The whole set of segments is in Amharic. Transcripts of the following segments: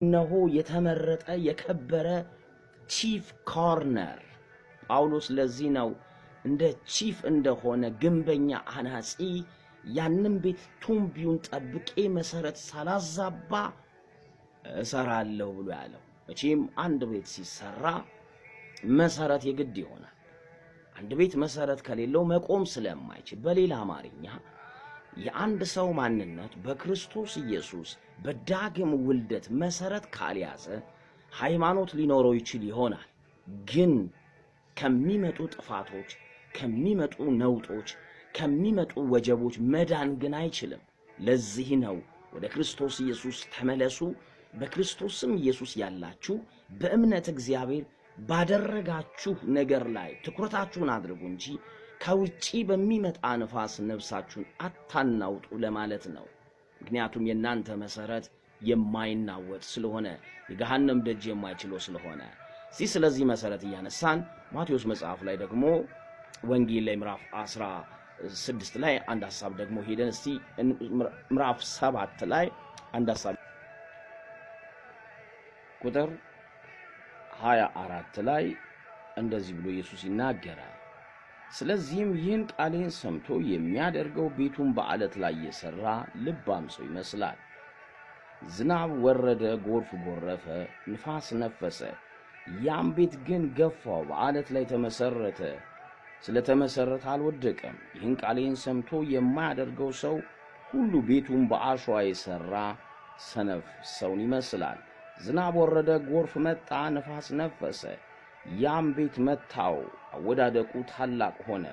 እነሆ የተመረጠ የከበረ ቺፍ ኮርነር ጳውሎስ ለዚህ ነው እንደ ቺፍ እንደሆነ ግንበኛ አናጺ ያንን ቤት ቱምቢውን ጠብቄ መሰረት ሳላዛባ እሰራለሁ ብሎ ያለው። መቼም አንድ ቤት ሲሰራ መሰረት የግድ ይሆናል። አንድ ቤት መሰረት ከሌለው መቆም ስለማይችል፣ በሌላ አማርኛ የአንድ ሰው ማንነት በክርስቶስ ኢየሱስ በዳግም ውልደት መሰረት ካልያዘ ሃይማኖት ሊኖረው ይችል ይሆናል፣ ግን ከሚመጡ ጥፋቶች፣ ከሚመጡ ነውጦች፣ ከሚመጡ ወጀቦች መዳን ግን አይችልም። ለዚህ ነው ወደ ክርስቶስ ኢየሱስ ተመለሱ፣ በክርስቶስም ኢየሱስ ያላችሁ በእምነት እግዚአብሔር ባደረጋችሁ ነገር ላይ ትኩረታችሁን አድርጉ እንጂ ከውጪ በሚመጣ ንፋስ ነፍሳችሁን አታናውጡ ለማለት ነው። ምክንያቱም የእናንተ መሰረት የማይናወጥ ስለሆነ፣ የገሃነም ደጅ የማይችለው ስለሆነ። ስለዚህ መሰረት እያነሳን ማቴዎስ መጽሐፍ ላይ ደግሞ ወንጌል ላይ ምዕራፍ 16 ላይ አንድ ሐሳብ ደግሞ ሄደን እስቲ ምዕራፍ 7 ላይ አንድ ሐሳብ ቁጥር 24 ላይ እንደዚህ ብሎ ኢየሱስ ይናገራል። ስለዚህም ይህን ቃሌን ሰምቶ የሚያደርገው ቤቱን በአለት ላይ የሰራ ልባም ሰው ይመስላል። ዝናብ ወረደ፣ ጎርፍ ጎረፈ፣ ንፋስ ነፈሰ፣ ያም ቤት ግን ገፋው፣ በአለት ላይ ተመሰረተ። ስለተመሰረተ አልወደቀም። ይህን ቃሌን ሰምቶ የማያደርገው ሰው ሁሉ ቤቱን በአሸዋ የሰራ ሰነፍ ሰውን ይመስላል። ዝናብ ወረደ፣ ጎርፍ መጣ፣ ንፋስ ነፈሰ፣ ያም ቤት መታው፣ አወዳደቁ ታላቅ ሆነ።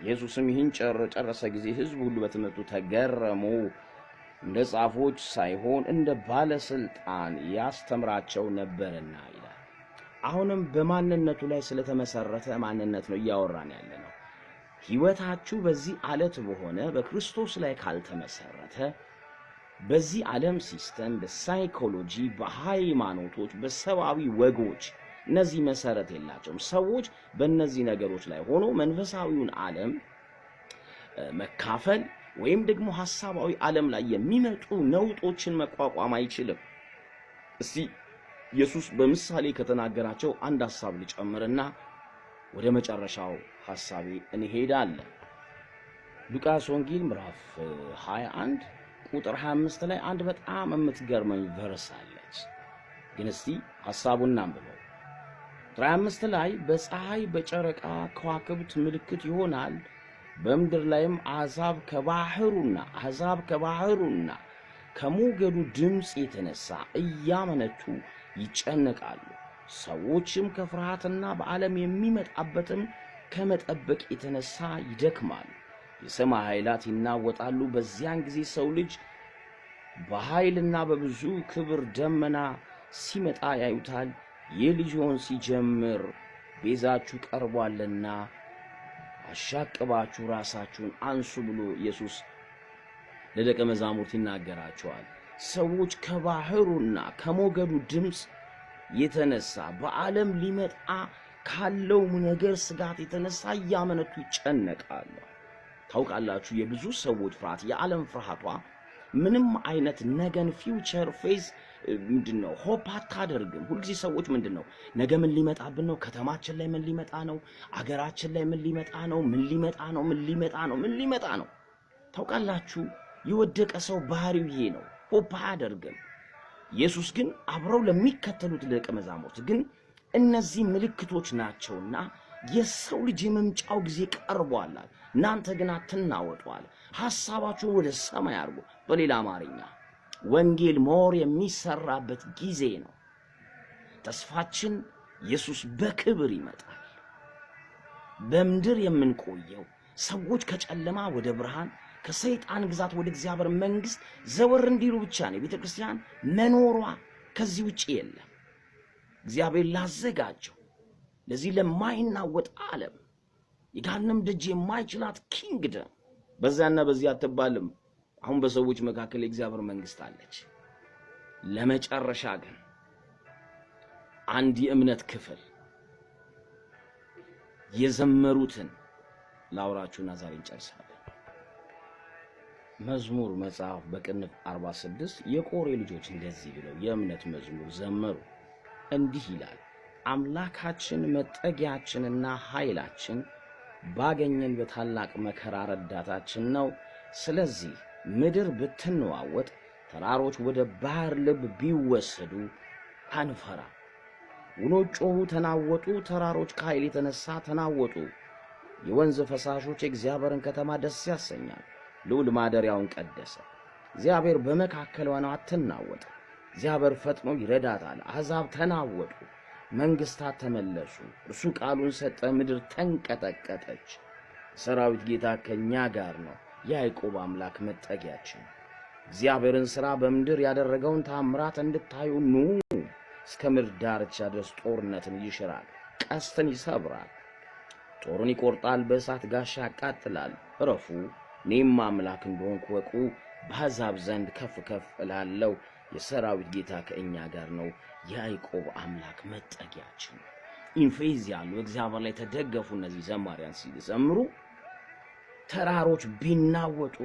ኢየሱስም ይህን ጨረሰ ጊዜ ሕዝብ ሁሉ በትምህርቱ ተገረሙ። እንደ ጻፎች ሳይሆን እንደ ባለስልጣን ያስተምራቸው ነበርና ይላል። አሁንም በማንነቱ ላይ ስለተመሰረተ ማንነት ነው እያወራን ያለነው። ሕይወታችሁ በዚህ ዓለት በሆነ በክርስቶስ ላይ ካልተመሰረተ በዚህ ዓለም ሲስተም፣ በሳይኮሎጂ፣ በሃይማኖቶች፣ በሰብአዊ ወጎች እነዚህ መሰረት የላቸውም። ሰዎች በእነዚህ ነገሮች ላይ ሆኖ መንፈሳዊውን ዓለም መካፈል ወይም ደግሞ ሐሳባዊ ዓለም ላይ የሚመጡ ነውጦችን መቋቋም አይችልም። እስቲ ኢየሱስ በምሳሌ ከተናገራቸው አንድ ሐሳብ ልጨምርና ወደ መጨረሻው ሐሳቤ እንሄዳለን። ሉቃስ ወንጌል ምዕራፍ 21 ቁጥር 25 ላይ አንድ በጣም የምትገርመኝ ቨርስ አለች። ግን እስቲ ሐሳቡን እናንብበው። 25 ላይ በፀሐይ በጨረቃ ከዋክብት ምልክት ይሆናል፣ በምድር ላይም አሕዛብ ከባሕሩና ከሞገዱ ድምፅ የተነሳ እያመነቱ ይጨነቃሉ። ሰዎችም ከፍርሃትና በዓለም የሚመጣበትም ከመጠበቅ የተነሳ ይደክማሉ። የሰማይ ኃይላት ይናወጣሉ። በዚያን ጊዜ ሰው ልጅ በኃይልና በብዙ ክብር ደመና ሲመጣ ያዩታል። የልጅዎን ሲጀምር ቤዛችሁ ቀርቧልና አሻቅባችሁ ራሳችሁን አንሱ ብሎ ኢየሱስ ለደቀ መዛሙርት ይናገራቸዋል። ሰዎች ከባሕሩና ከሞገዱ ድምፅ የተነሳ በዓለም ሊመጣ ካለው ነገር ስጋት የተነሳ እያመነቱ ይጨነቃሉ። ታውቃላችሁ፣ የብዙ ሰዎች ፍርሃት፣ የዓለም ፍርሃቷ ምንም አይነት ነገን ፊውቸር ፌዝ ምንድነው ሆፕ አታደርግም። ሁልጊዜ ሰዎች ምንድነው ነገ ምን ሊመጣብን ነው? ከተማችን ላይ ምን ሊመጣ ነው? አገራችን ላይ ምን ሊመጣ ነው? ምን ሊመጣ ነው? ታውቃላችሁ፣ የወደቀ ሰው ባህሪው ይሄ ነው፣ ሆፕ አያደርግም። ኢየሱስ ግን አብረው ለሚከተሉት ደቀ መዛሙርት ግን እነዚህ ምልክቶች ናቸውና የሰው ልጅ የመምጫው ጊዜ ቀርቧል፣ እናንተ ግን አትናወጧል፣ ሐሳባችሁን ወደ ሰማይ አድርጉ። በሌላ አማርኛ ወንጌል ሞር የሚሰራበት ጊዜ ነው። ተስፋችን ኢየሱስ በክብር ይመጣል። በምድር የምንቆየው ሰዎች ከጨለማ ወደ ብርሃን፣ ከሰይጣን ግዛት ወደ እግዚአብሔር መንግሥት ዘወር እንዲሉ ብቻ ነው። ቤተ ክርስቲያን መኖሯ ከዚህ ውጪ የለም። እግዚአብሔር ላዘጋጀው ለዚህ ለማይናወጥ ዓለም የገሃነም ደጅ የማይችላት ኪንግደም በዛና በዚያ አትባልም። አሁን በሰዎች መካከል የእግዚአብሔር መንግሥት አለች። ለመጨረሻ ግን አንድ የእምነት ክፍል የዘመሩትን ላውራችሁና ዛሬ እንጨርሳለን። መዝሙር መጽሐፍ በቅንፍ 46 የቆሬ ልጆች እንደዚህ ብለው የእምነት መዝሙር ዘመሩ። እንዲህ ይላል፣ አምላካችን መጠጊያችንና ኃይላችን፣ ባገኘን በታላቅ መከራ ረዳታችን ነው። ስለዚህ ምድር ብትነዋወጥ፣ ተራሮች ወደ ባህር ልብ ቢወሰዱ አንፈራ። ውኖች ጮኹ ተናወጡ፣ ተራሮች ከኃይል የተነሳ ተናወጡ። የወንዝ ፈሳሾች የእግዚአብሔርን ከተማ ደስ ያሰኛል። ልዑል ማደሪያውን ቀደሰ። እግዚአብሔር በመካከልዋ ነው፣ አትናወጥ። እግዚአብሔር ፈጥኖ ይረዳታል። አሕዛብ ተናወጡ፣ መንግሥታት ተመለሱ። እርሱ ቃሉን ሰጠ፣ ምድር ተንቀጠቀጠች። ሰራዊት ጌታ ከእኛ ጋር ነው፣ የያዕቆብ አምላክ መጠጊያችን። እግዚአብሔርን ሥራ በምድር ያደረገውን ታምራት እንድታዩ ኑ። እስከ ምድር ዳርቻ ድረስ ጦርነትን ይሽራል፣ ቀስትን ይሰብራል፣ ጦርን ይቆርጣል፣ በእሳት ጋሻ ያቃጥላል። እረፉ፣ እኔም አምላክ እንደሆንኩ እወቁ። በአሕዛብ ዘንድ ከፍ ከፍ እላለሁ። የሰራዊት ጌታ ከእኛ ጋር ነው፣ የያዕቆብ አምላክ መጠጊያችን። ኢንፌዝ ያሉ እግዚአብሔር ላይ ተደገፉ። እነዚህ ዘማሪያን ሲዘምሩ ተራሮች ቢናወጡ፣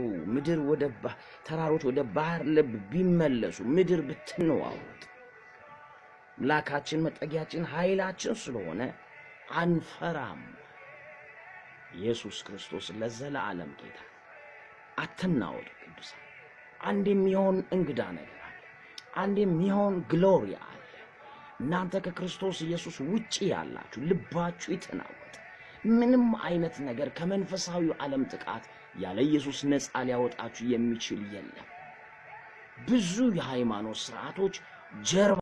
ተራሮች ወደ ባህር ልብ ቢመለሱ፣ ምድር ብትነዋወጥ፣ አምላካችን መጠጊያችን ኃይላችን ስለሆነ አንፈራም። ኢየሱስ ክርስቶስ ለዘላለም ጌታ። አትናወጡ ቅዱሳን። አንድ የሚሆን እንግዳ ነገር አለ። አንድ የሚሆን ግሎሪ አለ። እናንተ ከክርስቶስ ኢየሱስ ውጪ ያላችሁ ልባችሁ ይተናወጥ። ምንም አይነት ነገር ከመንፈሳዊው ዓለም ጥቃት ያለ ኢየሱስ ነፃ ሊያወጣችሁ የሚችል የለም። ብዙ የሃይማኖት ሥርዓቶች ጀርባ